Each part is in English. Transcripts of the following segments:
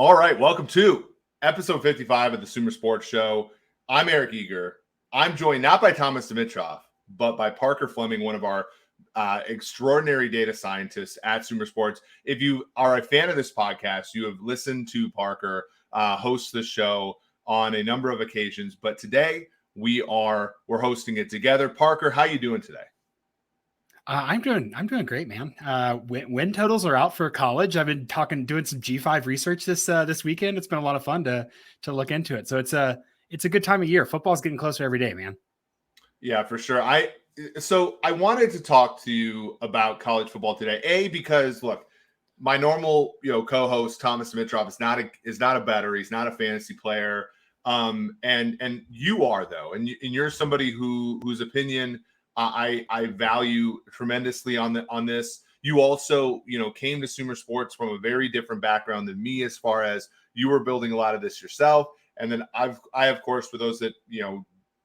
All right, welcome to episode 55 of the SumerSports Show. I'm Eric Eager. I'm joined not by Thomas Dimitrov, but by Parker Fleming, one of our extraordinary data scientists at SumerSports. If you are a fan of this podcast, you have listened to Parker host the show on a number of occasions, but today we're hosting it together. Parker, how you doing today? I'm doing great, man. Win totals are out for college. I've been doing some G5 research this weekend. It's been a lot of fun to look into it. So it's a good time of year. Football's getting closer every day, man. Yeah, for sure. I wanted to talk to you about college football today. Because look, my normal co-host Thomas Dimitrov is not a bettor. He's not a fantasy player. And you are though, and you're somebody whose opinion I value tremendously on this. You also, came to SumerSports from a very different background than me, as far as you were building a lot of this yourself. And then I of course, for those that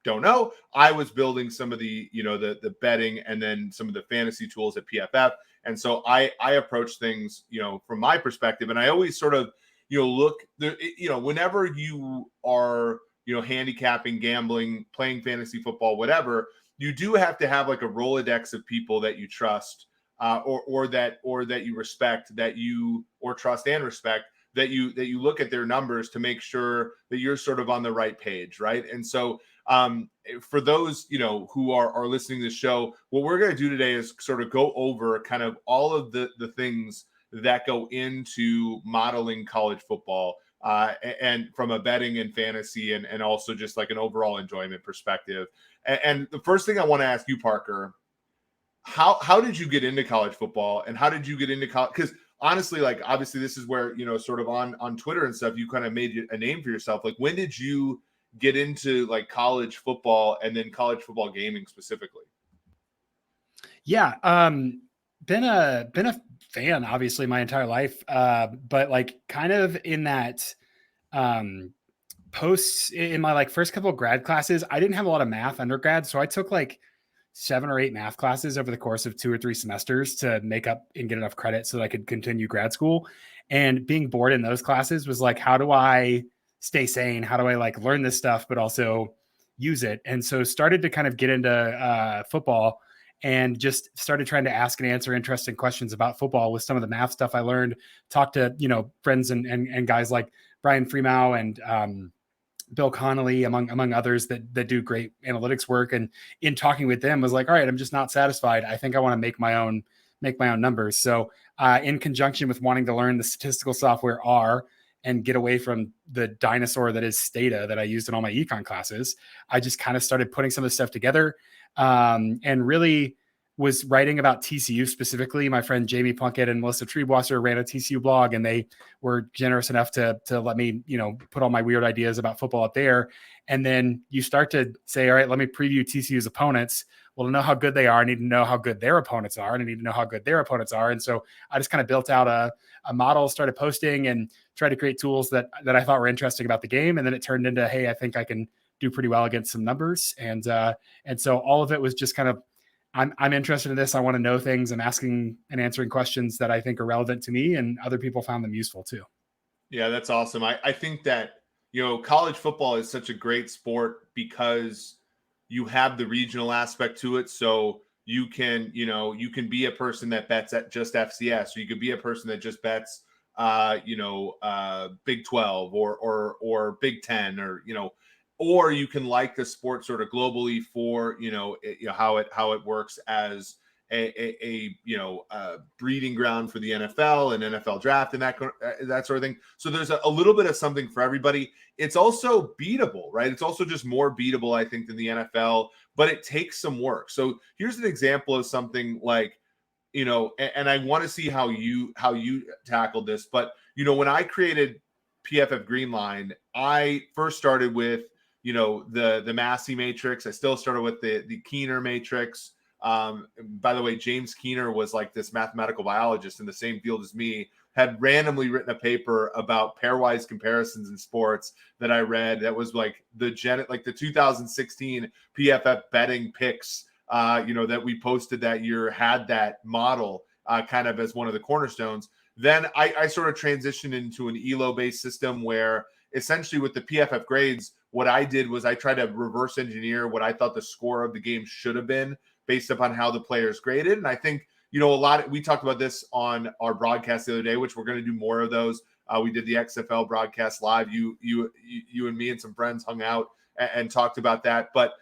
don't know, I was building some of the the betting and then some of the fantasy tools at PFF. And so I approach things from my perspective, and I always sort of look whenever you are handicapping, gambling, playing fantasy football, whatever. You do have to have like a Rolodex of people that you trust, or that you respect, or trust and respect, that you look at their numbers to make sure that you're sort of on the right page, right? And so for those who are listening to the show, what we're going to do today is sort of go over kind of all of the things that go into modeling college football, and from a betting and fantasy and also just like an overall enjoyment perspective. And the first thing I want to ask you, Parker, how did you get into college football, and how did you get into college? Because honestly, like, obviously this is where, sort of on Twitter and stuff, you kind of made a name for yourself. Like, when did you get into like college football and then college football gaming specifically? Yeah. Been a fan obviously my entire life. But like kind of in that, posts in my like first couple of grad classes, I didn't have a lot of math undergrad. So I took like 7 or 8 math classes over the course of 2 or 3 semesters to make up and get enough credit so that I could continue grad school. And being bored in those classes was like, how do I stay sane? How do I like learn this stuff, but also use it? And so started to kind of get into football and just started trying to ask and answer interesting questions about football with some of the math stuff I learned, talked to, friends and guys like Brian Freemow and, Bill Connolly, among others that do great analytics work. And in talking with them was like, all right, I'm just not satisfied. I think I want to make my own numbers. So in conjunction with wanting to learn the statistical software R and get away from the dinosaur that is Stata that I used in all my econ classes, I just kind of started putting some of this stuff together, and really was writing about TCU specifically. My friend Jamie Plunkett and Melissa Triebwasser ran a TCU blog, and they were generous enough to let me, put all my weird ideas about football up there. And then you start to say, all right, let me preview TCU's opponents. Well, to know how good they are, I need to know how good their opponents are, and I need to know how good their opponents are. And so I just kind of built out a model, started posting and tried to create tools that I thought were interesting about the game. And then it turned into, hey, I think I can do pretty well against some numbers. And so all of it was just kind of, I'm interested in this. I want to know things. I'm asking and answering questions that I think are relevant to me, and other people found them useful too. Yeah, that's awesome. I think that, college football is such a great sport because you have the regional aspect to it. So you can be a person that bets at just FCS, or you could be a person that just bets, Big 12 or Big 10, or you can like the sport sort of globally for how it works as a breeding ground for the NFL and NFL draft and that sort of thing. So there's a little bit of something for everybody. It's also beatable, right? It's also just more beatable, I think, than the NFL, but it takes some work. So here's an example of something like, and I want to see how you tackled this, but when I created PFF Greenline, I first started with the Massey matrix. I still started with the Keener matrix. By the way, James Keener was like this mathematical biologist in the same field as me, had randomly written a paper about pairwise comparisons in sports that I read. That was like the 2016 PFF betting picks, that we posted that year, had that model kind of as one of the cornerstones. Then I sort of transitioned into an ELO-based system where essentially with the PFF grades, what I did was I tried to reverse engineer what I thought the score of the game should have been based upon how the players graded. And I think, we talked about this on our broadcast the other day, which we're going to do more of those. We did the XFL broadcast live. You and me and some friends hung out and talked about that. But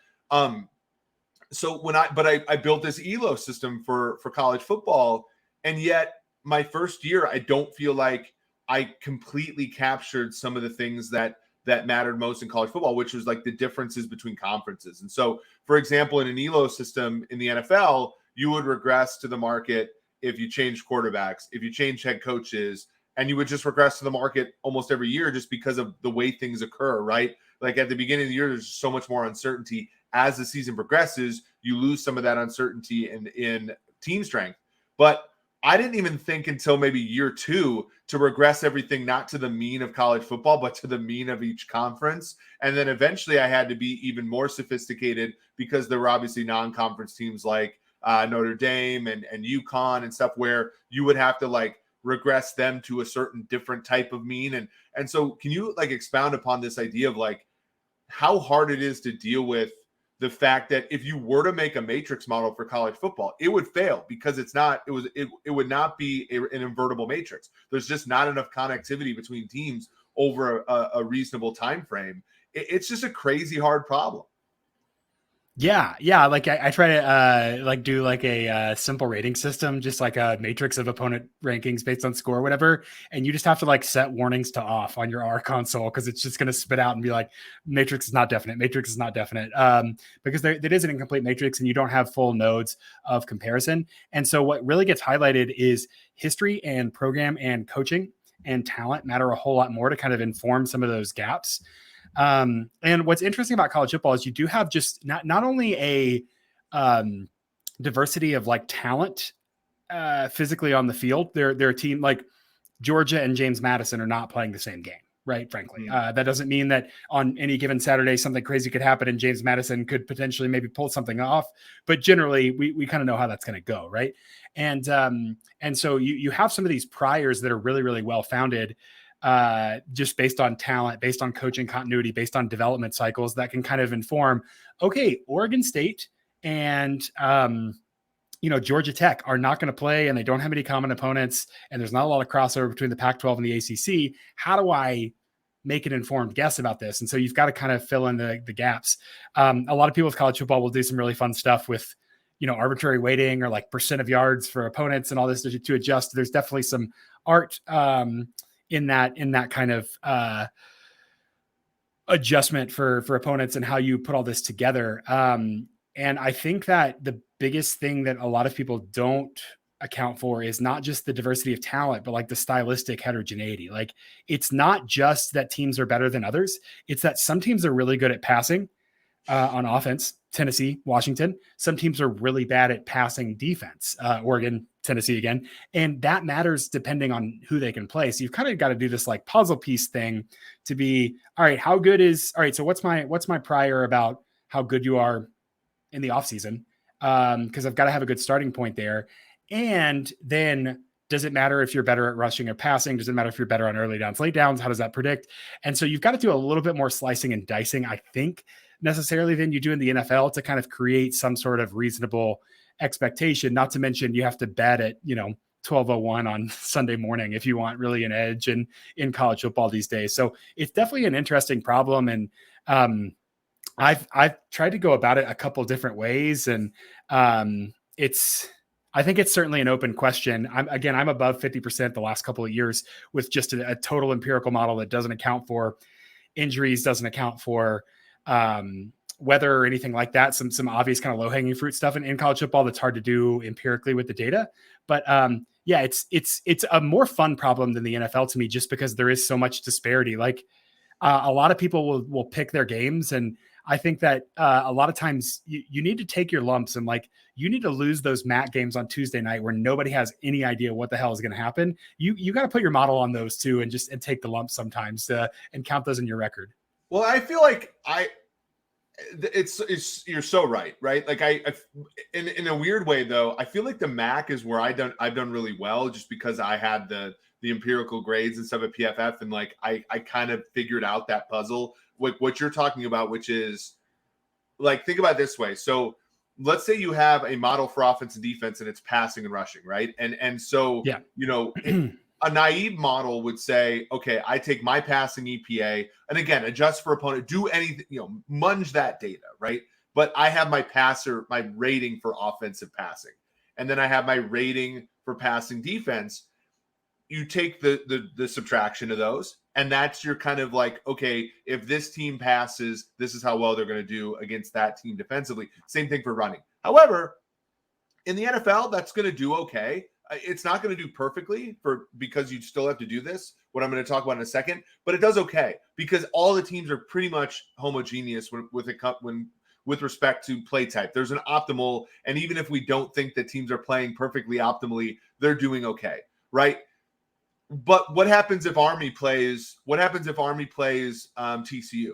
so I built this ELO system for college football, and yet my first year, I don't feel like I completely captured some of the things that mattered most in college football, which was like the differences between conferences. And so, for example, in an ELO system in the NFL, you would regress to the market if you change quarterbacks, if you change head coaches, and you would just regress to the market almost every year just because of the way things occur, right? Like at the beginning of the year, there's so much more uncertainty. As the season progresses, you lose some of that uncertainty in team strength. But I didn't even think until maybe year 2 to regress everything, not to the mean of college football, but to the mean of each conference. And then eventually I had to be even more sophisticated because there were obviously non-conference teams like Notre Dame and UConn and stuff where you would have to like regress them to a certain different type of mean. And so can you like expound upon this idea of like how hard it is to deal with the fact that if you were to make a matrix model for college football, it would fail because it would not be an invertible matrix. There's just not enough connectivity between teams over a reasonable time frame. It's just a crazy hard problem. Yeah. Like I try to like do like a simple rating system, just like a matrix of opponent rankings based on score or whatever. And you just have to like set warnings to off on your R console because it's just going to spit out and be like, matrix is not definite. Matrix is not definite because it is an incomplete matrix and you don't have full nodes of comparison. And so what really gets highlighted is history and program and coaching and talent matter a whole lot more to kind of inform some of those gaps. And what's interesting about college football is you do have just not only a diversity of like talent physically on the field. They're a team like Georgia and James Madison are not playing the same game, right? Frankly, that doesn't mean that on any given Saturday something crazy could happen and James Madison could potentially maybe pull something off. But generally, we kind of know how that's going to go, right? And so you have some of these priors that are really, really well founded. Just based on talent, based on coaching continuity, based on development cycles that can kind of inform, okay, Oregon State and, Georgia Tech are not going to play and they don't have any common opponents and there's not a lot of crossover between the Pac-12 and the ACC. How do I make an informed guess about this? And so you've got to kind of fill in the gaps. A lot of people with college football will do some really fun stuff with, arbitrary weighting or like percent of yards for opponents and all this to adjust. There's definitely some art, in that kind of adjustment for opponents and how you put all this together. And I think that the biggest thing that a lot of people don't account for is not just the diversity of talent, but like the stylistic heterogeneity. Like it's not just that teams are better than others. It's that some teams are really good at passing on offense, Tennessee, Washington. Some teams are really bad at passing defense, Oregon, Tennessee again. And that matters depending on who they can play. So you've kind of got to do this like puzzle piece thing to be, all right, so what's my prior about how good you are in the offseason? Because I've got to have a good starting point there. And then does it matter if you're better at rushing or passing? Does it matter if you're better on early downs, late downs? How does that predict? And so you've got to do a little bit more slicing and dicing, I think, necessarily than you do in the NFL to kind of create some sort of reasonable expectation. Not to mention you have to bet at, 12:01 on Sunday morning if you want really an edge in college football these days. So it's definitely an interesting problem. And I've tried to go about it a couple different ways. And I think it's certainly an open question. I'm above 50% the last couple of years with just a total empirical model that doesn't account for injuries, doesn't account for weather or anything like that. Some obvious kind of low hanging fruit stuff in college football that's hard to do empirically with the data. But it's a more fun problem than the NFL to me, just because there is so much disparity. Like a lot of people will pick their games, and I think that a lot of times you need to take your lumps, and like you need to lose those MAC games on Tuesday night where nobody has any idea what the hell is going to happen. You got to put your model on those too, and take the lumps sometimes and count those in your record. Well, I feel like It's you're so right. Like in a weird way though, I feel like the MAC is where I've done really well just because I had the empirical grades and stuff at PFF, and like I kind of figured out that puzzle. What you're talking about, which is like, think about it this way. So let's say you have a model for offense and defense and it's passing and rushing, right? And so Yeah. A naive model would say, okay, I take my passing EPA and again, adjust for opponent, do anything, munge that data, right? But I have my rating for offensive passing. And then I have my rating for passing defense. You take the subtraction of those, and that's your kind of like, okay, if this team passes, this is how well they're going to do against that team defensively. Same thing for running. However, in the NFL, that's going to do okay. It's not going to do perfectly because you still have to do this, what I'm going to talk about in a second, but it does okay because all the teams are pretty much homogeneous with respect to play type. There's an optimal, and even if we don't think that teams are playing perfectly optimally, they're doing okay, right? But what happens if Army plays TCU?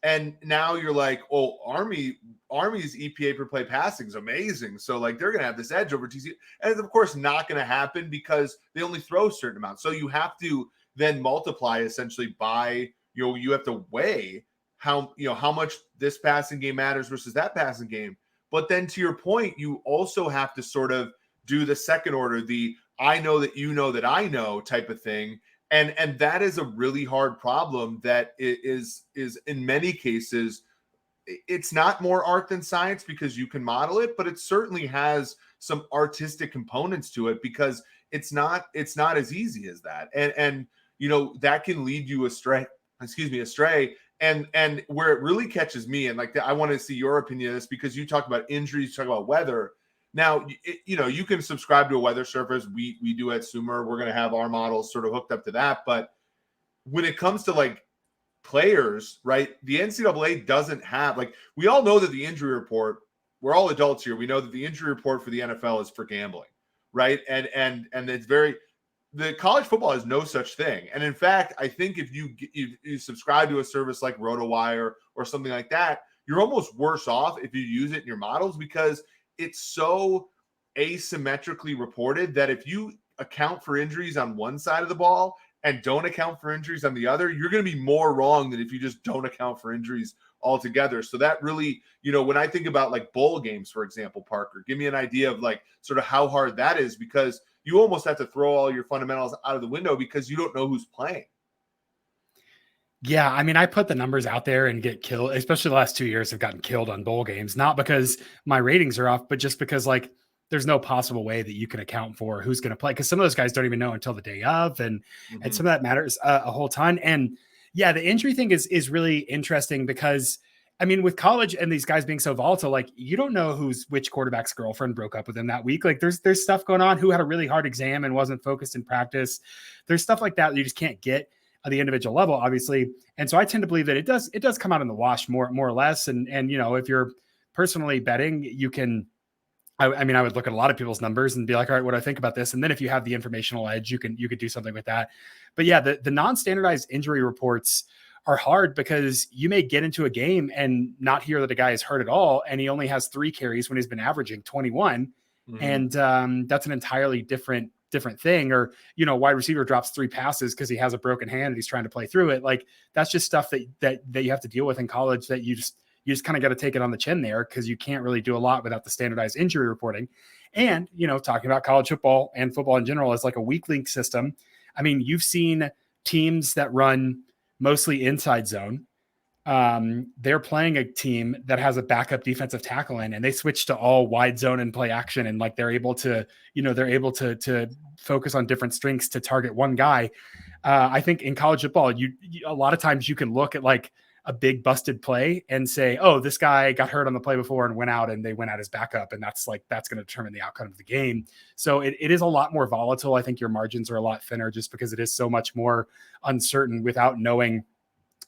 And now you're like, oh, Army's EPA per play passing is amazing. So like they're going to have this edge over TCU. And it's of course not going to happen because they only throw a certain amount. So you have to then multiply essentially by, you have to weigh how much this passing game matters versus that passing game. But then to your point, you also have to sort of do the second order, the I know that you know that I know type of thing. And that is a really hard problem that is in many cases, it's not more art than science because you can model it, but it certainly has some artistic components to it because it's not as easy as that. And that can lead you astray. And where it really catches me, and like I want to see your opinion of this because you talk about injuries, you talk about weather. Now, you can subscribe to a weather service. We do at Sumer. We're going to have our models sort of hooked up to that. But when it comes to like players, right, the NCAA doesn't have, like, we all know that the injury report, we're all adults here. We know that the injury report for the NFL is for gambling, right? And it's the college football has no such thing. And in fact, I think if you subscribe to a service like RotoWire or something like that, you're almost worse off if you use it in your models because it's so asymmetrically reported that if you account for injuries on one side of the ball and don't account for injuries on the other, you're going to be more wrong than if you just don't account for injuries altogether. So that really, when I think about like bowl games, for example, Parker, give me an idea of like sort of how hard that is because you almost have to throw all your fundamentals out of the window because you don't know who's playing. Yeah, I mean, I put the numbers out there and get killed, especially the last 2 years have gotten killed on bowl games, not because my ratings are off, but just because like there's no possible way that you can account for who's going to play. Cause some of those guys don't even know until the day of. And some of that matters a whole ton. And yeah, the injury thing is really interesting because I mean, with college and these guys being so volatile, like you don't know which quarterback's girlfriend broke up with him that week. Like there's stuff going on, who had a really hard exam and wasn't focused in practice. There's stuff like that you just can't get at the individual level, obviously. And so I tend to believe that it does come out in the wash more or less. And if you're personally betting, you can, I mean, I would look at a lot of people's numbers and be like, all right, what do I think about this? And then if you have the informational edge, you could do something with that. But yeah, the non-standardized injury reports are hard because you may get into a game and not hear that a guy is hurt at all. And he only has 3 carries when he's been averaging 21. And that's an entirely different thing. Or, wide receiver drops 3 passes because he has a broken hand and he's trying to play through it. Like that's just stuff that you have to deal with in college that you just kind of got to take it on the chin there because you can't really do a lot without the standardized injury reporting. And, talking about college football and football in general as like a weak link system. I mean, you've seen teams that run mostly inside zone. They're playing a team that has a backup defensive tackle in, and they switch to all wide zone and play action. And like, they're able to focus on different strengths to target one guy. I think in college football, a lot of times you can look at like a big busted play and say, oh, this guy got hurt on the play before and went out and they went out as backup. And that's going to determine the outcome of the game. So it is a lot more volatile. I think your margins are a lot thinner just because it is so much more uncertain without knowing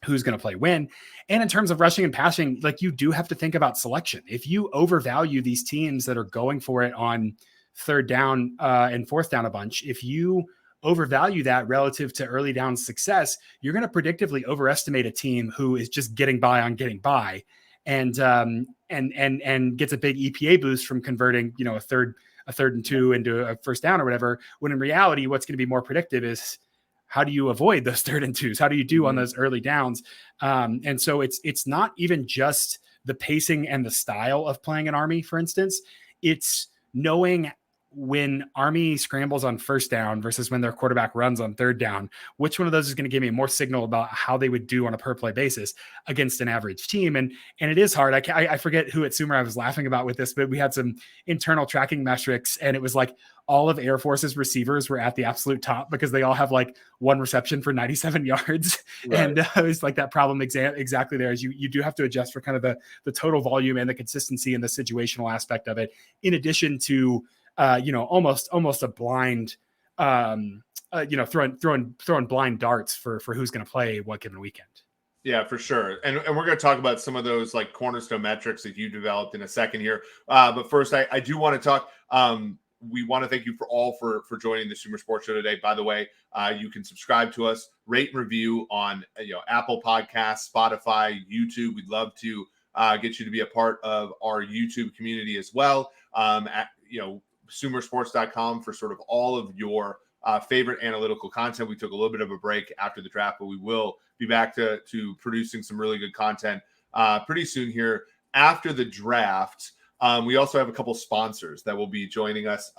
who's going to play when. And in terms of rushing and passing, like you do have to think about selection. If you overvalue these teams that are going for it on 3rd down and 4th down a bunch, if you overvalue that relative to early down success, you're going to predictively overestimate a team who is just getting by on getting by. and gets a big EPA boost from converting, a third and 2 into a first down or whatever. When in reality, what's going to be more predictive is how do you avoid those 3rd and 2s? How do you do on those early downs? And so it's not even just the pacing and the style of playing an Army, for instance. It's knowing when Army scrambles on first down versus when their quarterback runs on 3rd down, which one of those is going to give me more signal about how they would do on a per play basis against an average team. And it is hard. I forget who at Sumer I was laughing about with this, but we had some internal tracking metrics, and it was like all of Air Force's receivers were at the absolute top because they all have like 1 reception for 97 yards. Right. And it was like that problem exactly there is you do have to adjust for kind of the total volume and the consistency and the situational aspect of it, in addition to almost a blind, throwing blind darts for who's going to play what given weekend. Yeah, for sure. And we're going to talk about some of those like cornerstone metrics that you developed in a second here. But first, I do want to talk. We want to thank you for joining the SumerSports show today. By the way, you can subscribe to us, rate and review on Apple Podcasts, Spotify, YouTube. We'd love to get you to be a part of our YouTube community as well. SumerSports.com for sort of all of your favorite analytical content. We took a little bit of a break after the draft, but we will be back to producing some really good content pretty soon here after the draft. We also have a couple sponsors that will be joining us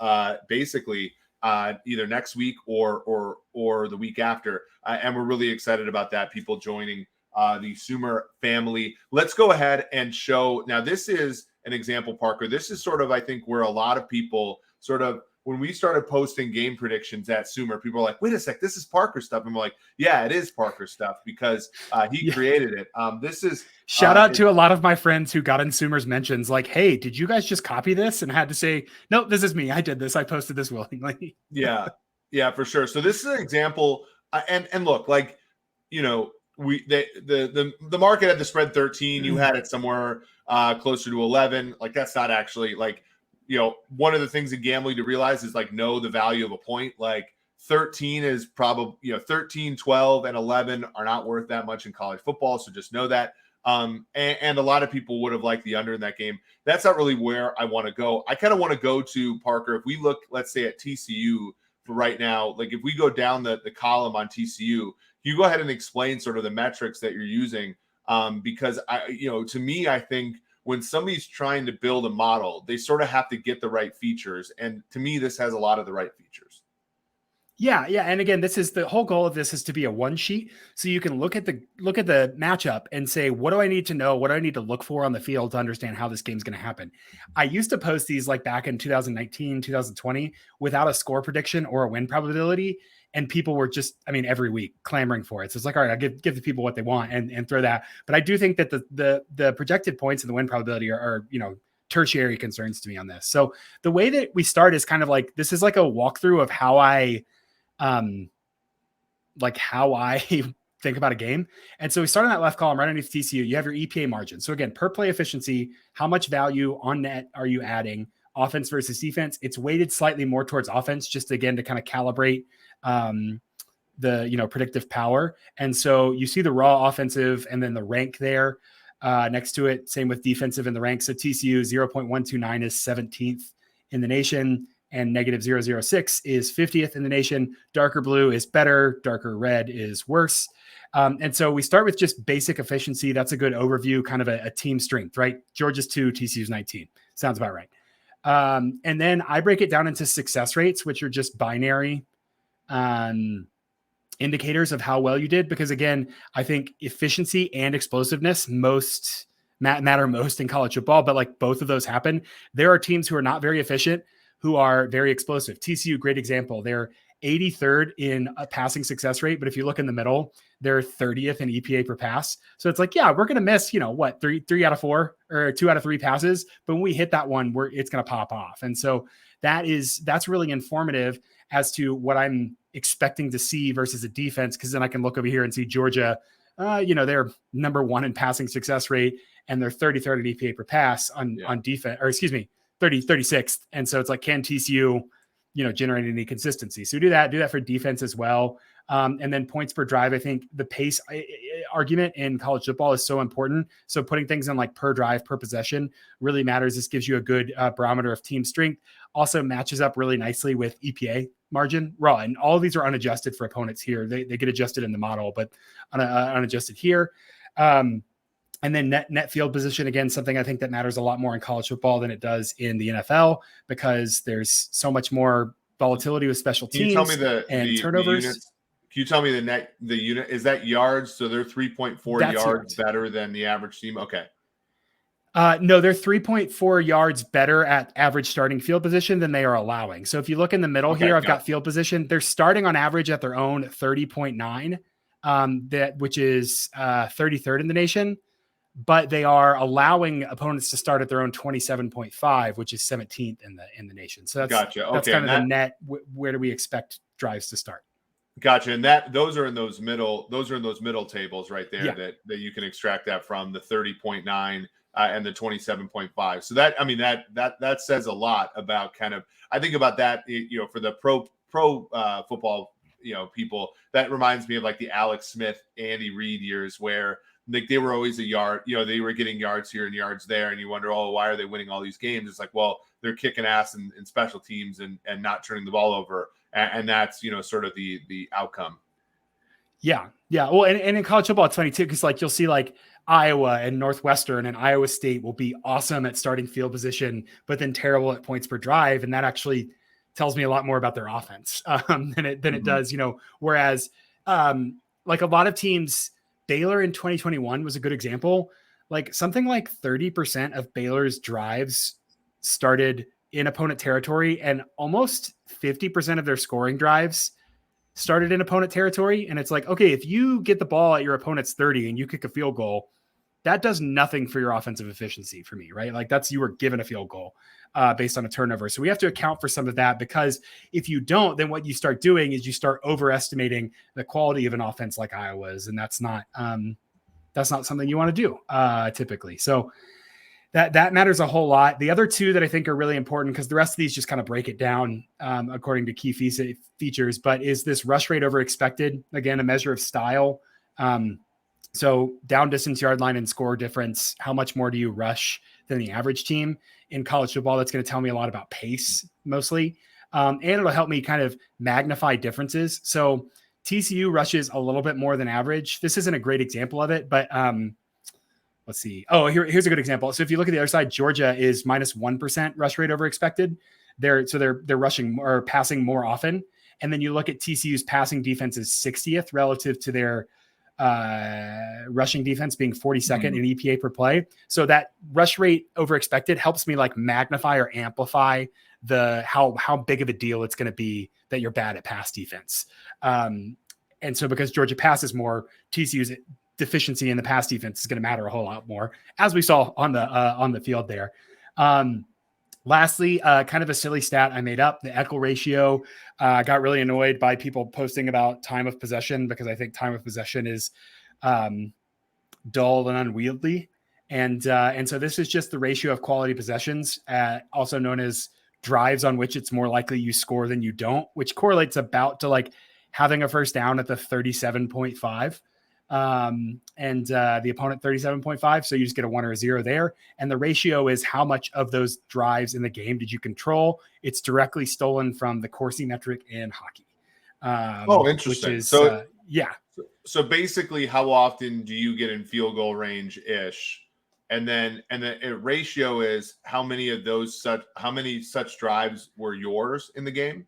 basically either next week or the week after. And we're really excited about that, people joining the Sumer family. Let's go ahead and show. Now, this is an example, Parker. This is sort of, I think, where a lot of people sort of, when we started posting game predictions at Sumer, people are like, wait a sec, this is Parker stuff. And we're like, yeah, it is Parker stuff because he created it. This is shout out to a lot of my friends who got in Sumer's mentions like, hey, did you guys just copy this? And I had to say, nope, this is me. I did this. I posted this willingly. Yeah, for sure. So this is an example. And look, like, the market had the spread 13. You had it somewhere closer to 11. Like, that's not actually like, one of the things in gambling to realize is like, know the value of a point. Like 13 is probably, 13, 12 and 11 are not worth that much in college football. So just know that. And a lot of people would have liked the under in that game. That's not really where I want to go. I kind of want to go to, Parker, if we look, let's say at TCU for right now, like if we go down the column on TCU, you go ahead and explain sort of the metrics that you're using. Because to me, I think when somebody's trying to build a model, they sort of have to get the right features. And to me, this has a lot of the right features. Yeah. And again, this is the whole goal of this is to be a one sheet. So you can look at the matchup and say, what do I need to know? What do I need to look for on the field to understand how this game's going to happen? I used to post these like back in 2019, 2020 without a score prediction or a win probability. And people were just, every week clamoring for it. So it's like, all right, I'll give the people what they want and throw that. But I do think that the projected points and the win probability are tertiary concerns to me on this. So the way that we start is kind of like, this is like a walkthrough of how I think about a game. And so we start on that left column right underneath TCU. You have your EPA margin. So again, per play efficiency, how much value on net are you adding? Offense versus defense. It's weighted slightly more towards offense, just again to kind of calibrate the predictive power. And so you see the raw offensive and then the rank there next to it. Same with defensive in the rank. So TCU 0.129 is 17th in the nation, and negative 0.006 is 50th in the nation. Darker blue is better. Darker red is worse. And so we start with just basic efficiency. That's a good overview, kind of a team strength, right? Georgia's 2, TCU's 19. Sounds about right. And then I break it down into success rates, which are just binary indicators of how well you did. Because again, I think efficiency and explosiveness matter most in college football, but like both of those happen. There are teams who are not very efficient, who are very explosive. TCU, great example. They're 83rd in a passing success rate, but if you look in the middle, they're 30th in EPA per pass. So it's like, yeah, we're going to miss, three out of 4 or 2 out of 3 passes. But when we hit that one, it's going to pop off. And so that's really informative as to what I'm expecting to see versus a defense. Cause then I can look over here and see Georgia, they're number 1 in passing success rate, and they're 33rd in EPA per pass on defense, or 36th. And so it's like, can TCU, generate any consistency? So do that for defense as well. And then points per drive. I think the pace argument in college football is so important. So putting things in like per drive, per possession really matters. This gives you a good barometer of team strength. Also matches up really nicely with EPA margin raw. And all of these are unadjusted for opponents here. They get adjusted in the model, but unadjusted here. And then net field position, again, something I think that matters a lot more in college football than it does in the NFL, because there's so much more volatility with special teams. Can you tell me and turnovers. The units? Can you tell me the unit? Is that yards? So they're 3.4 yards better than the average team? Okay. No, they're 3.4 yards better at average starting field position than they are allowing. So if you look in the middle here, I've got field position. They're starting on average at their own 30.9, which is 33rd in the nation. But they are allowing opponents to start at their own 27.5, which is 17th in the nation. So that's gotcha. Okay. That's kind of the net. Where do we expect drives to start? Gotcha. And those are in those middle tables right there that you can extract that from, the 30.9 and the 27.5. So that says a lot about kind of, I think about that, for the pro football, people, that reminds me of like the Alex Smith, Andy Reid years, where like they were always a yard, they were getting yards here and yards there. And you wonder, why are they winning all these games? It's like, well, they're kicking ass in special teams and not turning the ball over. And that's, sort of the outcome. Yeah. Yeah. Well, and in college football, it's funny too, because like you'll see like Iowa and Northwestern and Iowa State will be awesome at starting field position, but then terrible at points per drive. And that actually tells me a lot more about their offense than it does, whereas like a lot of teams, Baylor in 2021 was a good example. Like something like 30% of Baylor's drives started in opponent territory, and almost 50% of their scoring drives started in opponent territory. And it's like, okay, if you get the ball at your opponent's 30 and you kick a field goal, that does nothing for your offensive efficiency for me, right? Like you were given a field goal based on a turnover. So we have to account for some of that, because if you don't, then what you start doing is you start overestimating the quality of an offense like Iowa's. And that's not something you want to do typically. So that matters a whole lot. The other two that I think are really important, because the rest of these just kind of break it down according to key features, but is this rush rate over expected, again, a measure of style. So down distance, yard line, and score difference, how much more do you rush than the average team? In college football, that's going to tell me a lot about pace mostly. And it'll help me kind of magnify differences. So TCU rushes a little bit more than average. This isn't a great example of it, but let's see. Oh, here's a good example. So if you look at the other side, Georgia is minus 1% rush rate over expected. They're rushing or passing more often. And then you look at TCU's passing defense is 60th relative to their rushing defense being 42nd in EPA per play. So that rush rate over expected helps me like magnify or amplify how big of a deal it's going to be that you're bad at pass defense. And so because Georgia passes more, TCU's deficiency in the pass defense is going to matter a whole lot more, as we saw on the field there. Lastly, kind of a silly stat I made up, the Eckel ratio. Got really annoyed by people posting about time of possession, because I think time of possession is dull and unwieldy. And so this is just the ratio of quality possessions, also known as drives on which it's more likely you score than you don't, which correlates about to like having a first down at the 37.5. And the opponent 37.5. So you just get a 1 or a 0 there. And the ratio is how much of those drives in the game did you control? It's directly stolen from the Corsi metric in hockey. Interesting. Which is, So basically, how often do you get in field goal range ish? And then the ratio is how many such drives were yours in the game?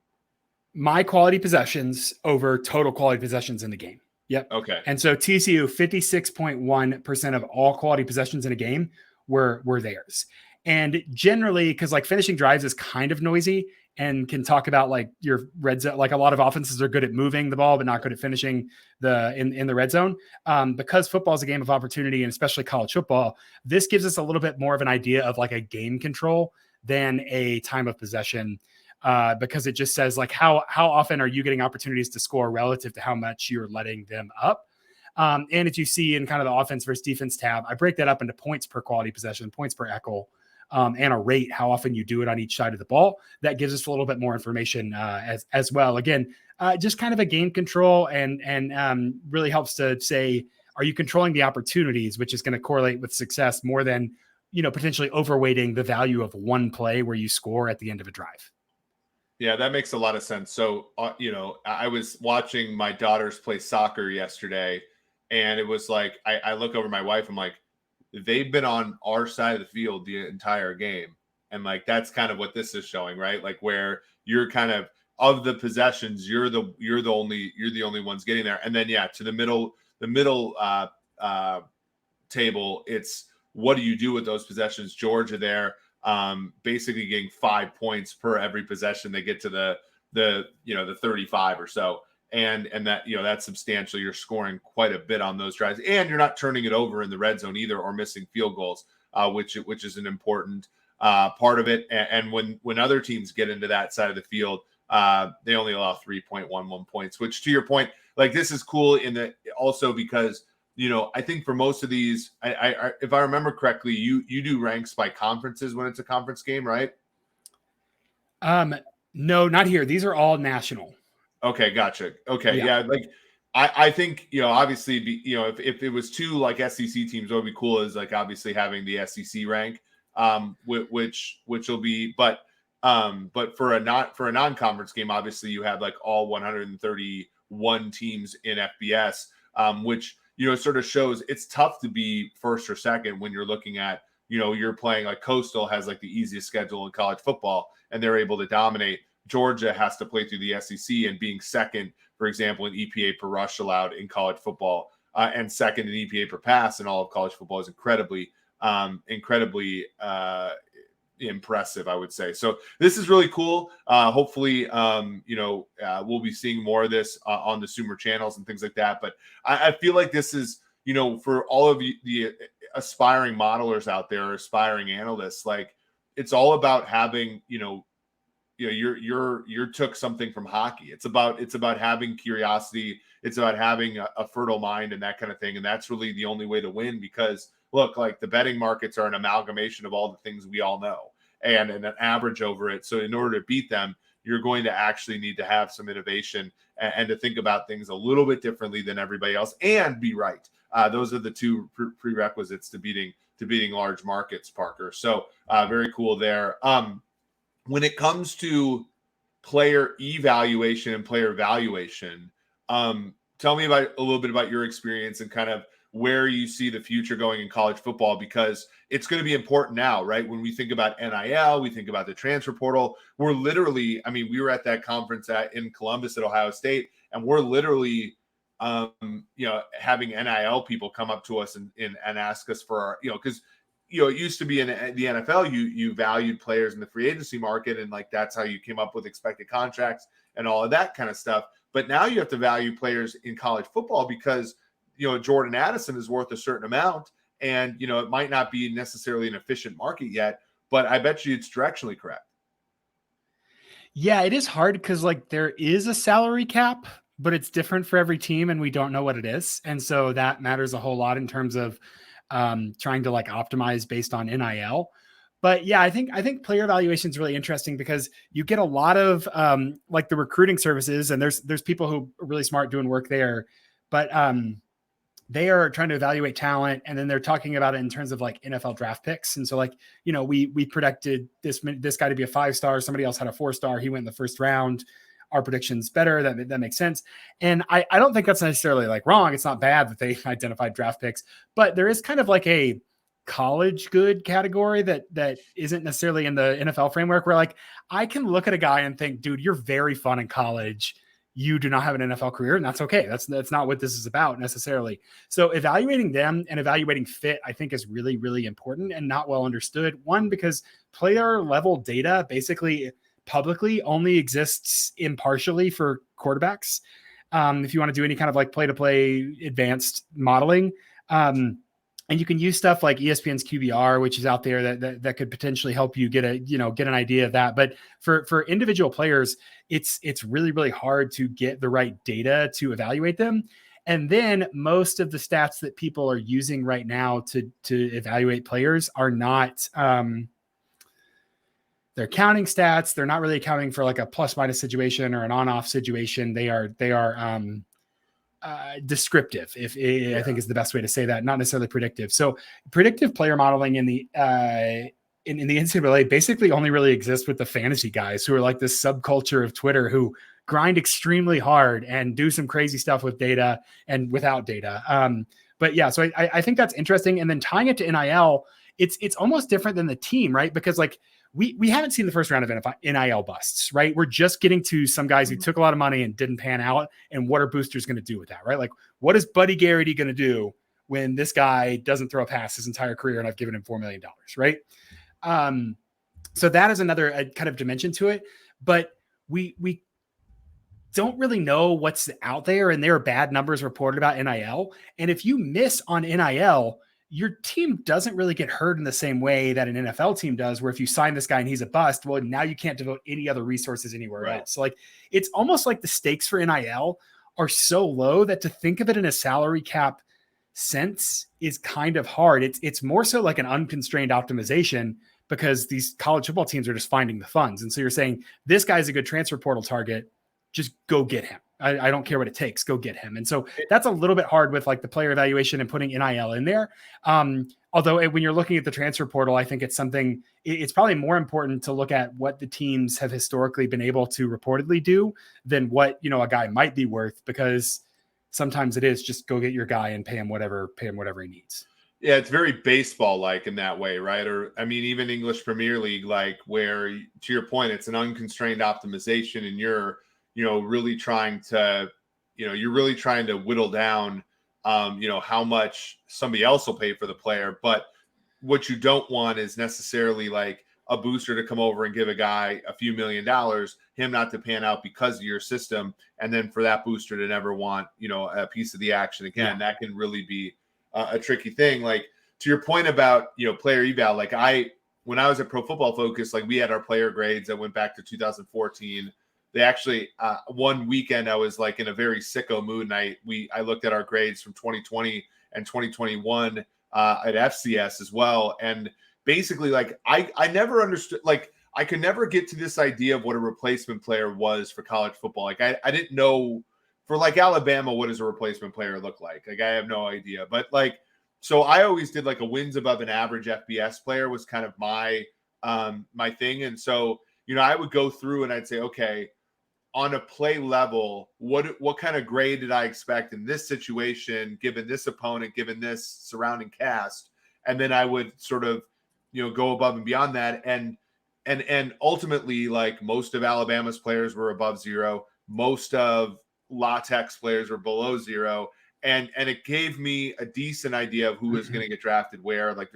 My quality possessions over total quality possessions in the game. Yep. Okay. And so TCU, 56.1% of all quality possessions in a game were theirs. And generally, because like finishing drives is kind of noisy and can talk about like your red zone, like a lot of offenses are good at moving the ball, but not good at finishing in the red zone. Because football is a game of opportunity, and especially college football, this gives us a little bit more of an idea of like a game control than a time of possession. Because it just says like how often are you getting opportunities to score relative to how much you're letting them up. And if you see in kind of the offense versus defense tab, I break that up into points per quality possession, points per Eckel, and a rate, how often you do it on each side of the ball. That gives us a little bit more information as well. Again, just kind of a game control and really helps to say, are you controlling the opportunities, which is going to correlate with success more than, potentially overweighting the value of one play where you score at the end of a drive. Yeah, that makes a lot of sense. So, I was watching my daughters play soccer yesterday, and it was like, I look over my wife, I'm like, they've been on our side of the field the entire game. And like, that's kind of what this is showing, right? Like where you're kind of the possessions, you're the only ones getting there. And then, yeah, to the middle table, it's what do you do with those possessions? Georgia there, basically getting 5 points per every possession they get to the 35 or so. And that, that's substantial. You're scoring quite a bit on those drives, and you're not turning it over in the red zone either, or missing field goals, which is an important part of it. And when other teams get into that side of the field, they only allow 3.11 points, which, to your point, like, this is cool in that also because, I think for most of these, I if I remember correctly, you do ranks by conferences when it's a conference game, right? No, not here. These are all national. Okay, gotcha. Okay, yeah. Like I think, obviously, if it was two like SEC teams, what would be cool is like obviously having the SEC rank, which will be, but for a non-conference game, obviously you have like all 131 teams in FBS, which sort of shows it's tough to be first or second when you're looking at, you're playing like Coastal has like the easiest schedule in college football, and they're able to dominate. Georgia has to play through the SEC, and being second, for example, in EPA per rush allowed in college football, and second in EPA per pass in all of college football is incredibly impressive, I would say. So this is really cool. Hopefully, we'll be seeing more of this on the Sumer channels and things like that. But I feel like this is, for all of you, the aspiring modelers out there, aspiring analysts, like it's all about having, you took something from hockey. It's about having curiosity. It's about having a fertile mind and that kind of thing. And that's really the only way to win, because look, like the betting markets are an amalgamation of all the things we all know and an average over it. So in order to beat them, you're going to actually need to have some innovation and to think about things a little bit differently than everybody else and be right. Those are the two prerequisites to beating large markets, Parker. So very cool there. When it comes to player evaluation and player valuation, tell me a little bit about your experience and kind of where you see the future going in college football, because it's going to be important now, right? When we think about NIL, we think about the transfer portal. We're literally, we were at that conference in Columbus at Ohio State, and we're literally, having NIL people come up to us and ask us for our, because it used to be in the NFL, you valued players in the free agency market, and like that's how you came up with expected contracts and all of that kind of stuff. But now you have to value players in college football because Jordan Addison is worth a certain amount, and it might not be necessarily an efficient market yet, but I bet you it's directionally correct. Yeah, it is hard because like there is a salary cap, but it's different for every team, and we don't know what it is, and so that matters a whole lot in terms of trying to like optimize based on NIL. But yeah, I think player evaluation is really interesting because you get a lot of like the recruiting services, and there's people who are really smart doing work there, but they are trying to evaluate talent, and then they're talking about it in terms of like NFL draft picks. And so like, we predicted this guy to be a 5-star. Somebody else had a 4-star. He went in the first round. Our prediction's better. That makes sense. And I don't think that's necessarily like wrong. It's not bad that they identified draft picks, but there is kind of like a college good category that isn't necessarily in the NFL framework, where like I can look at a guy and think, dude, you're very fun in college. You do not have an NFL career, and that's okay. That's not what this is about necessarily. So evaluating them and evaluating fit, I think, is really, really important and not well understood. One, because player level data basically publicly only exists impartially for quarterbacks. If you want to do any kind of like play-to-play advanced modeling, and you can use stuff like ESPN's QBR, which is out there that could potentially help you get an idea of that. But for individual players, it's really, really hard to get the right data to evaluate them. And then most of the stats that people are using right now to evaluate players are not they're counting stats. They're not really accounting for like a plus minus situation or an on off situation. They are descriptive, I think is the best way to say that, not necessarily predictive. So predictive player modeling in the in the NCAA basically only really exists with the fantasy guys who are like this subculture of Twitter who grind extremely hard and do some crazy stuff with data and without data. But yeah, so I think that's interesting. And then tying it to NIL, it's almost different than the team, right? Because like we haven't seen the first round of NIL busts, right? We're just getting to some guys who took a lot of money and didn't pan out. And what are boosters going to do with that, right? Like, what is Buddy Garrity going to do when this guy doesn't throw a pass his entire career and I've given him $4 million, right? So that is another kind of dimension to it. But we don't really know what's out there, and there are bad numbers reported about NIL. And if you miss on NIL, your team doesn't really get hurt in the same way that an NFL team does, where if you sign this guy and he's a bust, well, now you can't devote any other resources anywhere else. So like, it's almost like the stakes for NIL are so low that to think of it in a salary cap sense is kind of hard. It's more so like an unconstrained optimization, because these college football teams are just finding the funds. And so you're saying this guy's a good transfer portal target, just go get him. I don't care what it takes. Go get him. And so that's a little bit hard with like the player evaluation and putting NIL in there. Although when you're looking at the transfer portal, I think it's probably more important to look at what the teams have historically been able to reportedly do than what, a guy might be worth, because sometimes it is just go get your guy and pay him whatever he needs. Yeah, it's very baseball-like in that way, right? Or, I mean, even English Premier League, like where, to your point, it's an unconstrained optimization, and you're really trying to whittle down, how much somebody else will pay for the player. But what you don't want is necessarily like a booster to come over and give a guy a few $1 million, him not to pan out because of your system, and then for that booster to never want, a piece of the action again. That can really be a tricky thing. Like, to your point about, player eval, like when I was at Pro Football Focus, like we had our player grades that went back to 2014. They actually, one weekend I was like in a very sicko mood, and I looked at our grades from 2020 and 2021 at FCS as well. And basically, like I never understood, like I could never get to this idea of what a replacement player was for college football. Like I didn't know for like Alabama, what does a replacement player look like? Like I have no idea. But like, so I always did like a wins above an average FBS player was kind of my my thing. And so, I would go through and I'd say, okay, on a play level, what kind of grade did I expect in this situation, given this opponent, given this surrounding cast? And then I would sort of, go above and beyond that. And ultimately, like most of Alabama's players were above zero. Most of La Tech's players were below zero. And it gave me a decent idea of who was going to get drafted where. Like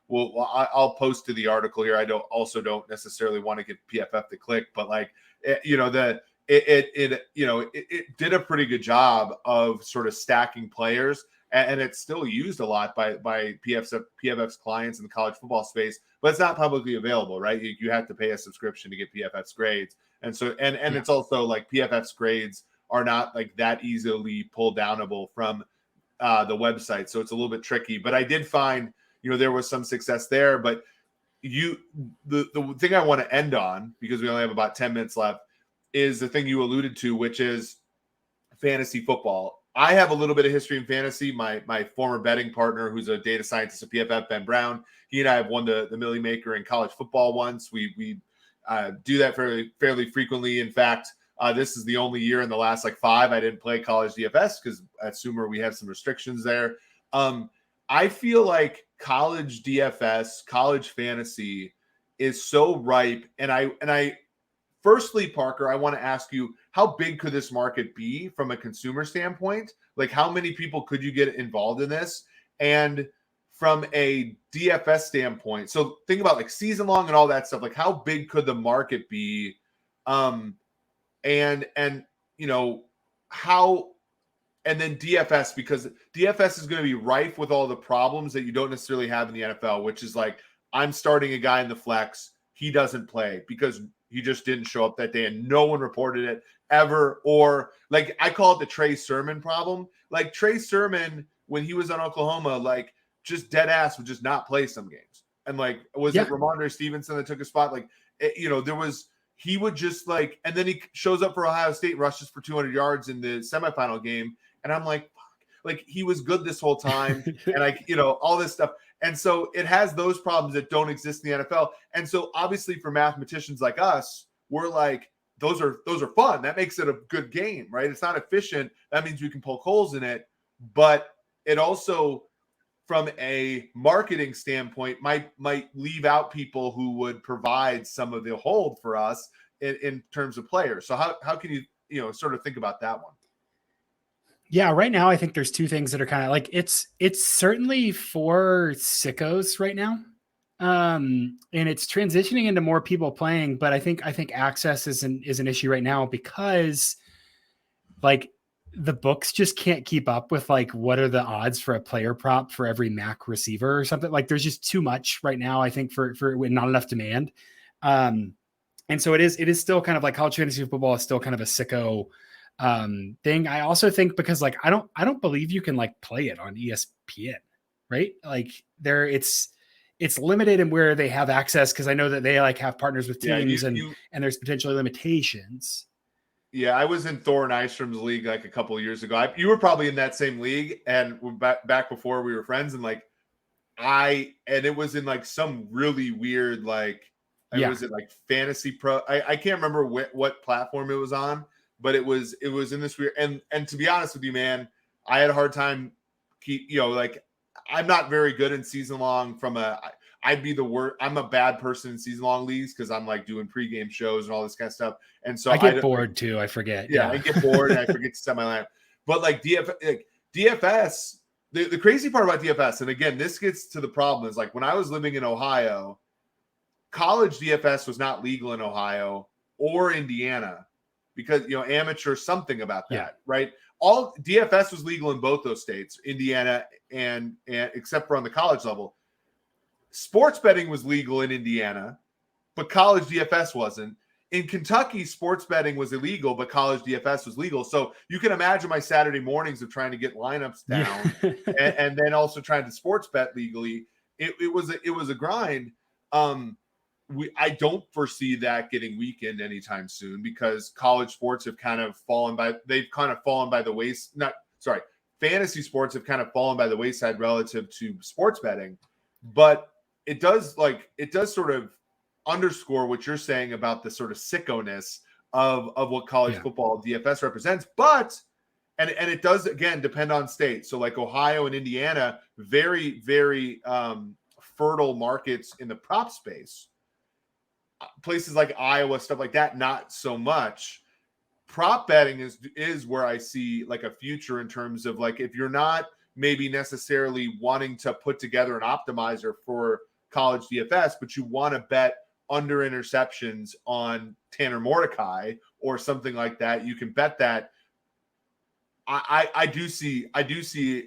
I'll post to the article here. I don't necessarily want to get PFF to click, but like, it did a pretty good job of sort of stacking players, and it's still used a lot by PFF's clients in the college football space, but it's not publicly available, right? You have to pay a subscription to get PFF's grades. And so, and it's also like PFF's grades are not like that easily pull downable from the website. So it's a little bit tricky, but I did find, there was some success there. But the thing I want to end on, because we only have about 10 minutes left, is the thing you alluded to, which is fantasy football. I have a little bit of history in fantasy. My former betting partner, who's a data scientist at PFF, Ben Brown, he and I have won the Millie Maker in college football once. We do that fairly frequently. In fact, this is the only year in the last like 5 I didn't play college DFS, because at Sumer we have some restrictions there. I feel like college DFS, college fantasy is so ripe. And I firstly, Parker, I want to ask you, how big could this market be from a consumer standpoint? Like, how many people could you get involved in this? And from a DFS standpoint, so think about like season long and all that stuff. Like, how big could the market be? And how, and then DFS, because DFS is going to be rife with all the problems that you don't necessarily have in the NFL, which is like, I'm starting a guy in the flex, he doesn't play because he just didn't show up that day and no one reported it ever. Or like, I call it the Trey Sermon problem. Like Trey Sermon, when he was on Oklahoma, like just dead ass would just not play some games. And like, was it Ramondre Stevenson that took a spot? Like, he would just like, and then he shows up for Ohio State, rushes for 200 yards in the semifinal game. And I'm like, fuck, like he was good this whole time. And all this stuff. And so it has those problems that don't exist in the NFL. And so obviously for mathematicians like us, we're like, those are fun. That makes it a good game, right? It's not efficient. That means we can poke holes in it. But it also, from a marketing standpoint, might leave out people who would provide some of the hold for us in terms of players. So how can you sort of think about that one? Yeah, right now I think there's two things that are kind of like it's certainly for sickos right now. And it's transitioning into more people playing, but I think access is an issue right now because like the books just can't keep up with like what are the odds for a player prop for every MAC receiver or something. Like there's just too much right now, I think, for not enough demand. And so it is still kind of like college fantasy football is still kind of a sicko thing. I also think because like I don't believe you can like play it on ESPN, right? Like it's limited in where they have access because I know that they like have partners with teams and there's potentially limitations. Yeah, I was in Thor Nystrom's league like a couple of years ago. You were probably in that same league, and back before we were friends. And like it was in like some really weird was it like Fantasy Pro? I can't remember what platform it was on, but it was in this weird. And to be honest with you, man, I had a hard time I'm not very good in season long I'd be the worst. I'm a bad person in season long leagues because I'm like doing pregame shows and all this kind of stuff. And so I get bored too. I forget. Yeah, I get bored and I forget to set my lineup. But like DFS, the crazy part about DFS, and again, this gets to the problem is like when I was living in Ohio, college DFS was not legal in Ohio or Indiana because amateur something about that, right? All DFS was legal in both those states, Indiana and except for on the college level. Sports betting was legal in Indiana, but college DFS wasn't. In Kentucky, sports betting was illegal, but college DFS was legal. So you can imagine my Saturday mornings of trying to get lineups down and then also trying to sports bet legally. It was a grind. I don't foresee that getting weakened anytime soon because college sports have kind of fallen by the wayside. Fantasy sports have kind of fallen by the wayside relative to sports betting, but it does sort of underscore what you're saying about the sort of sicko-ness of what college football DFS represents. But and it does again depend on state. So like Ohio and Indiana, very, very fertile markets in the prop space. Places like Iowa, stuff like that, not so much. Prop betting is where I see like a future in terms of like if you're not maybe necessarily wanting to put together an optimizer for college DFS, but you want to bet under interceptions on Tanner Mordecai or something like that, you can bet that. I do see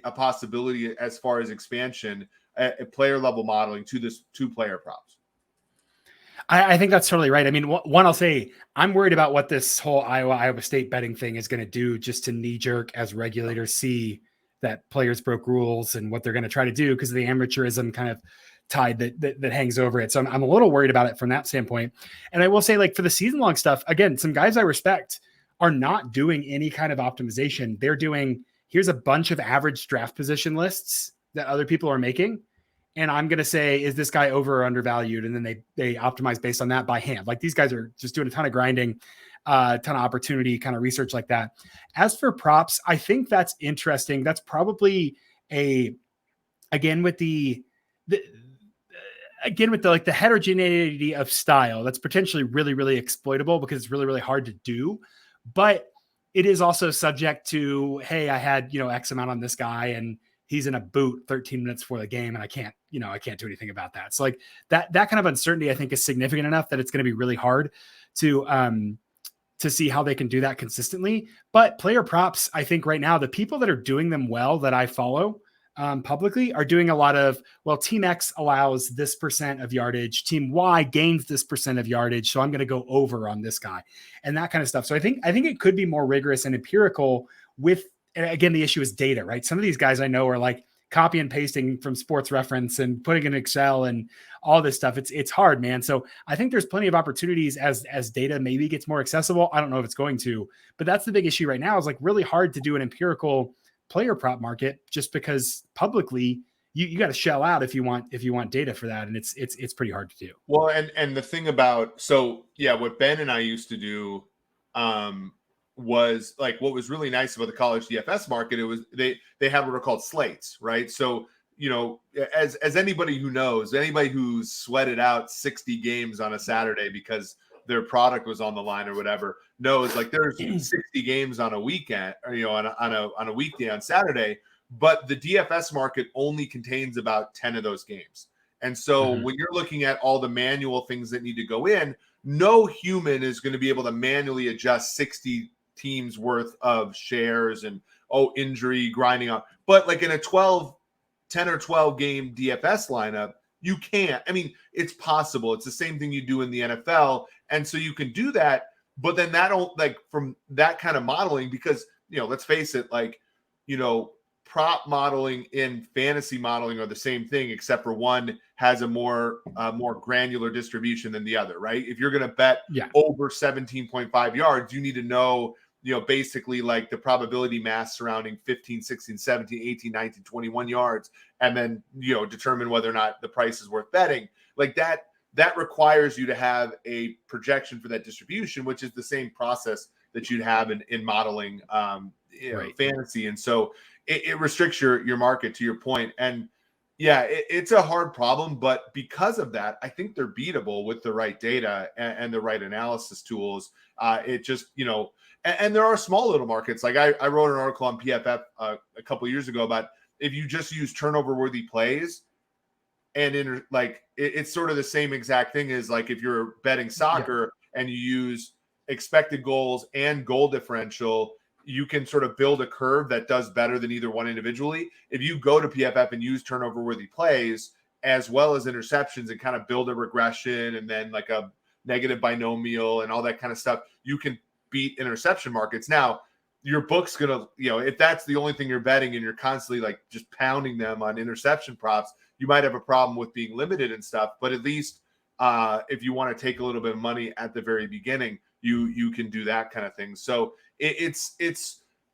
a possibility as far as expansion at player level modeling to player props. I think that's totally right. I mean, one, I'll say I'm worried about what this whole Iowa State betting thing is going to do just to knee jerk as regulators see that players broke rules and what they're going to try to do because of the amateurism kind of tide that hangs over it. So I'm a little worried about it from that standpoint. And I will say like for the season long stuff, again, some guys I respect are not doing any kind of optimization. They're doing, here's a bunch of average draft position lists that other people are making. And I'm going to say, is this guy over or undervalued? And then they optimize based on that by hand. Like these guys are just doing a ton of grinding, a ton of opportunity kind of research like that. As for props, I think that's interesting. That's probably again with the like the heterogeneity of style, that's potentially really, really exploitable because it's really, really hard to do. But it is also subject to, hey, I had, X amount on this guy and he's in a boot 13 minutes before the game and I can't do anything about that. So like that kind of uncertainty, I think is significant enough that it's going to be really hard to see how they can do that consistently. But player props, I think right now, the people that are doing them well that I follow publicly are doing a lot of, well, team X allows this % of yardage, team Y gains this % of yardage. So I'm going to go over on this guy and that kind of stuff. So I think it could be more rigorous and empirical with, and again, the issue is data, right? Some of these guys I know are like copy and pasting from Sports Reference and putting in Excel and all this stuff. It's hard, man. So I think there's plenty of opportunities as data maybe gets more accessible. I don't know if it's going to, but that's the big issue right now, is like really hard to do an empirical player prop market, just because publicly you got to shell out if you want data for that. And it's pretty hard to do. Well, and the thing about, so yeah, what Ben and I used to do, was like, what was really nice about the college DFS market, it was they have what are called slates, right? So, you know, as anybody who knows, anybody who's sweated out 60 games on a Saturday because their product was on the line or whatever knows, like, there's 60 games on a weekend, or, you know, on a weekday on Saturday, but the DFS market only contains about 10 of those games. And so when you're looking at all the manual things that need to go in, no human is going to be able to manually adjust 60 teams worth of shares and injury grinding on. But like in a 10 or 12 game DFS lineup, you can't. I mean, it's possible. It's the same thing you do in the NFL. And so you can do that, but then that don't, like, from that kind of modeling, because, you know, let's face it, like, you know, prop modeling and fantasy modeling are the same thing, except for one has a more granular distribution than the other, right? If you're going to bet over 17.5 yards, you need to know, you know, basically like the probability mass surrounding 15, 16, 17, 18, 19, 21 yards, and then, you know, determine whether or not the price is worth betting. Like that requires you to have a projection for that distribution, which is the same process that you'd have in modeling fantasy. And so it restricts your market, to your point. And yeah, it's a hard problem, but because of that, I think they're beatable with the right data and the right analysis tools. It just, you know, and there are small little markets. Like I wrote an article on PFF a couple of years ago about if you just use turnover worthy plays, and it's sort of the same exact thing as like if you're betting soccer and you use expected goals and goal differential, you can sort of build a curve that does better than either one individually. If you go to PFF and use turnover worthy plays as well as interceptions and kind of build a regression and then like a negative binomial and all that kind of stuff, you can beat interception markets. Now, your book's going to, you know, if that's the only thing you're betting and you're constantly like just pounding them on interception props, you might have a problem with being limited and stuff. But at least if you want to take a little bit of money at the very beginning, you can do that kind of thing. So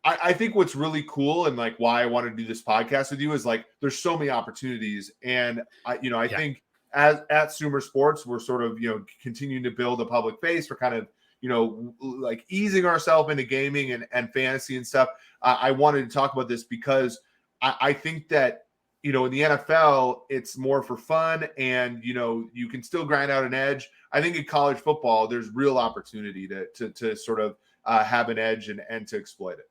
I think what's really cool and like why I want to do this podcast with you is like there's so many opportunities. And I think at SumerSports, we're sort of, you know, continuing to build a public face. We're kind of, you know, like easing ourselves into gaming and fantasy and stuff. I wanted to talk about this because I think that, you know, in the NFL, it's more for fun and, you know, you can still grind out an edge. I think in college football, there's real opportunity to sort of have an edge and to exploit it.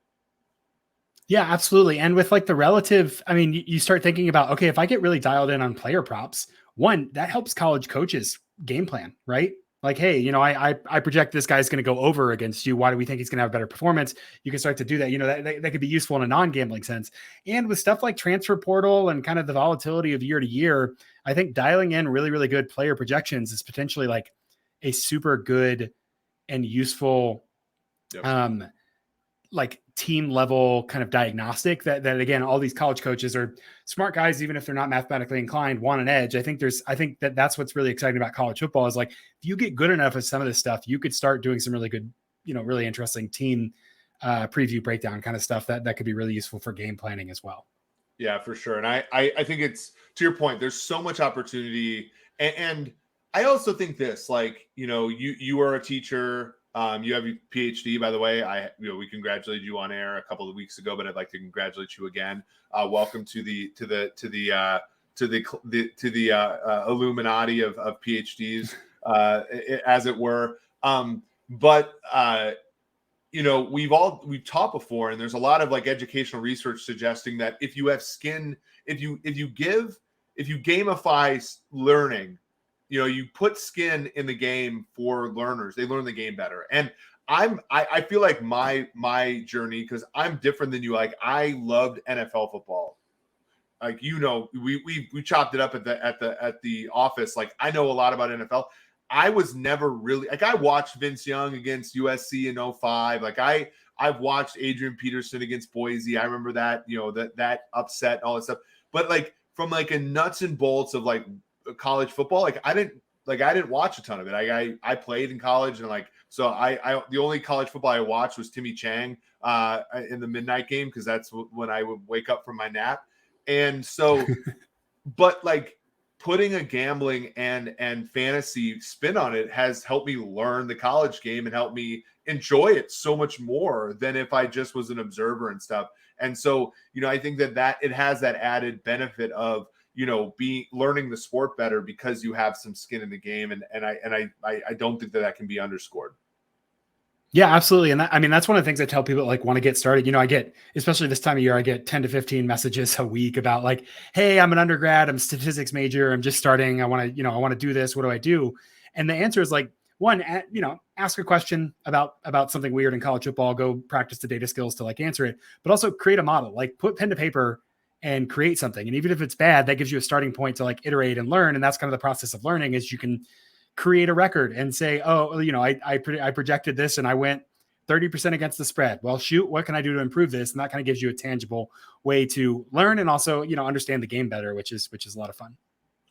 Yeah, absolutely. And with like the relative, I mean, you start thinking about, okay, if I get really dialed in on player props, one, that helps college coaches game plan, right? Like, hey, you know, I project this guy's going to go over against you. Why do we think he's going to have better performance? You can start to do that. You know, that could be useful in a non-gambling sense. And with stuff like transfer portal and kind of the volatility of year to year, I think dialing in really, really good player projections is potentially like a super good and useful, like team level kind of diagnostic that again, all these college coaches are smart guys, even if they're not mathematically inclined, want an edge. I think that's what's really exciting about college football is like, if you get good enough at some of this stuff, you could start doing some really good, you know, really interesting team preview breakdown kind of stuff that could be really useful for game planning as well. Yeah, for sure. And I think it's, to your point, there's so much opportunity. And I also think this, like, you know, you are a teacher. You have your PhD, by the way. We congratulated you on air a couple of weeks ago, but I'd like to congratulate you again. Welcome to the Illuminati of PhDs, as it were. You know, we've taught before, and there's a lot of like educational research suggesting that if you have skin, if you gamify learning, you know, you put skin in the game for learners, they learn the game better. And I feel like my journey, because I'm different than you. Like, I loved NFL football. Like, you know, we chopped it up at the office. Like, I know a lot about NFL. I was never really like, I watched Vince Young against USC in 2005. Like I've watched Adrian Peterson against Boise. I remember that, you know, that upset and all that stuff. but like from like a nuts and bolts of like college football, like I didn't watch a ton of it. I played in college, and like so I the only college football I watched was Timmy Chang in the midnight game, because that's when I would wake up from my nap. And so, but like putting a gambling and fantasy spin on it has helped me learn the college game and helped me enjoy it so much more than if I just was an observer and stuff. And so, I think that it has that added benefit of, learning the sport better because you have some skin in the game. And I don't think that can be underscored. Yeah, absolutely. And that's one of the things I tell people that like want to get started. I get, especially this time of year, I get 10 to 15 messages a week about like, hey, I'm an undergrad, I'm a statistics major, I'm just starting. I want to do this. What do I do? And the answer is like, one, ask a question about something weird in college football, go practice the data skills to like answer it, but also create a model, like put pen to paper and create something. And even if it's bad, that gives you a starting point to like iterate and learn. And that's kind of the process of learning, is you can create a record and say, oh, I projected this and I went 30% against the spread. Well, shoot, what can I do to improve this? And that kind of gives you a tangible way to learn and also, understand the game better, which is a lot of fun.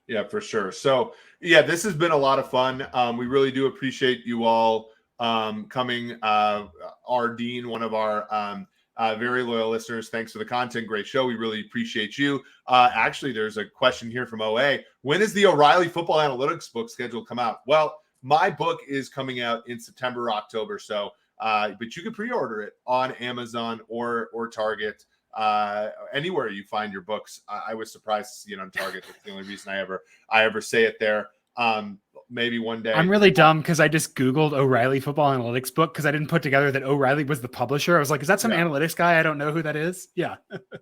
Yeah, for sure. So yeah, this has been a lot of fun. We really do appreciate you all coming. Our Dean, one of our very loyal listeners, thanks for the content. Great show. We really appreciate you. Actually, there's a question here from OA. When is the O'Reilly Football Analytics book scheduled to come out? Well, my book is coming out in September, October. So, but you can pre-order it on Amazon or Target. Anywhere you find your books. I was surprised to see it on Target. That's the only reason I ever say it there. Maybe one day. I'm really dumb because I just Googled O'Reilly Football Analytics book because I didn't put together that O'Reilly was the publisher. I was like, is that some analytics guy? I don't know who that is. Yeah.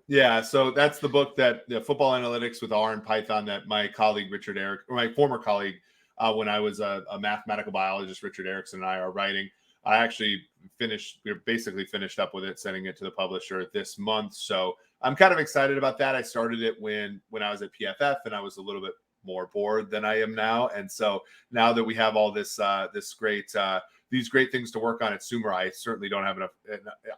Yeah. So that's the book, that the Football Analytics with R and Python, that my colleague Richard Eric, or my former colleague when I was a mathematical biologist, Richard Erickson, and I are writing. I actually we're basically finished up with it, sending it to the publisher this month. So I'm kind of excited about that. I started it when I was at PFF, and I was a little bit more bored than I am now. And so now that we have all this these great things to work on at Sumer, I certainly don't have enough.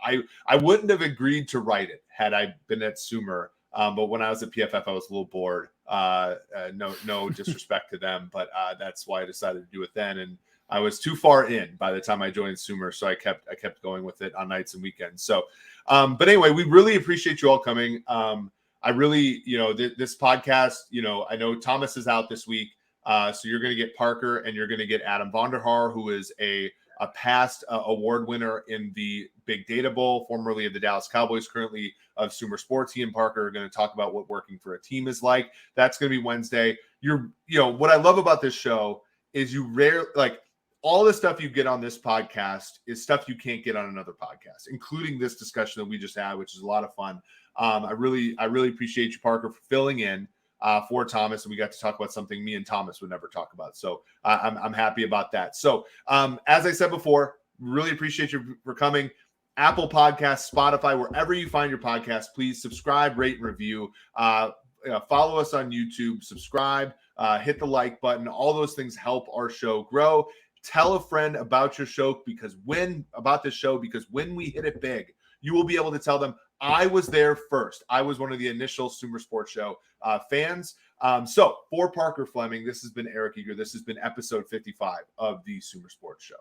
I wouldn't have agreed to write it had I been at Sumer. But when I was at PFF, I was a little bored. No disrespect to them, but that's why I decided to do it then. And I was too far in by the time I joined Sumer, so I kept going with it on nights and weekends. So, but anyway, we really appreciate you all coming. I really, this podcast, I know Thomas is out this week, so you're going to get Parker and you're going to get Adam Vonderhaar, who is a past award winner in the Big Data Bowl, formerly of the Dallas Cowboys, currently of SumerSports. He and Parker are going to talk about what working for a team is like. That's going to be Wednesday. What I love about this show is all the stuff you get on this podcast is stuff you can't get on another podcast, including this discussion that we just had, which is a lot of fun. I really appreciate you, Parker, for filling in for Thomas, and we got to talk about something me and Thomas would never talk about. So I'm happy about that. So as I said before, really appreciate you for coming. Apple Podcasts, Spotify, wherever you find your podcast, please subscribe, rate, and review. Follow us on YouTube, subscribe, hit the like button. All those things help our show grow. Tell a friend about this show, because when we hit it big, you will be able to tell them, I was there first. I was one of the initial SumerSports show fans. So for Parker Fleming, this has been Eric Eager. This has been episode 55 of the SumerSports show.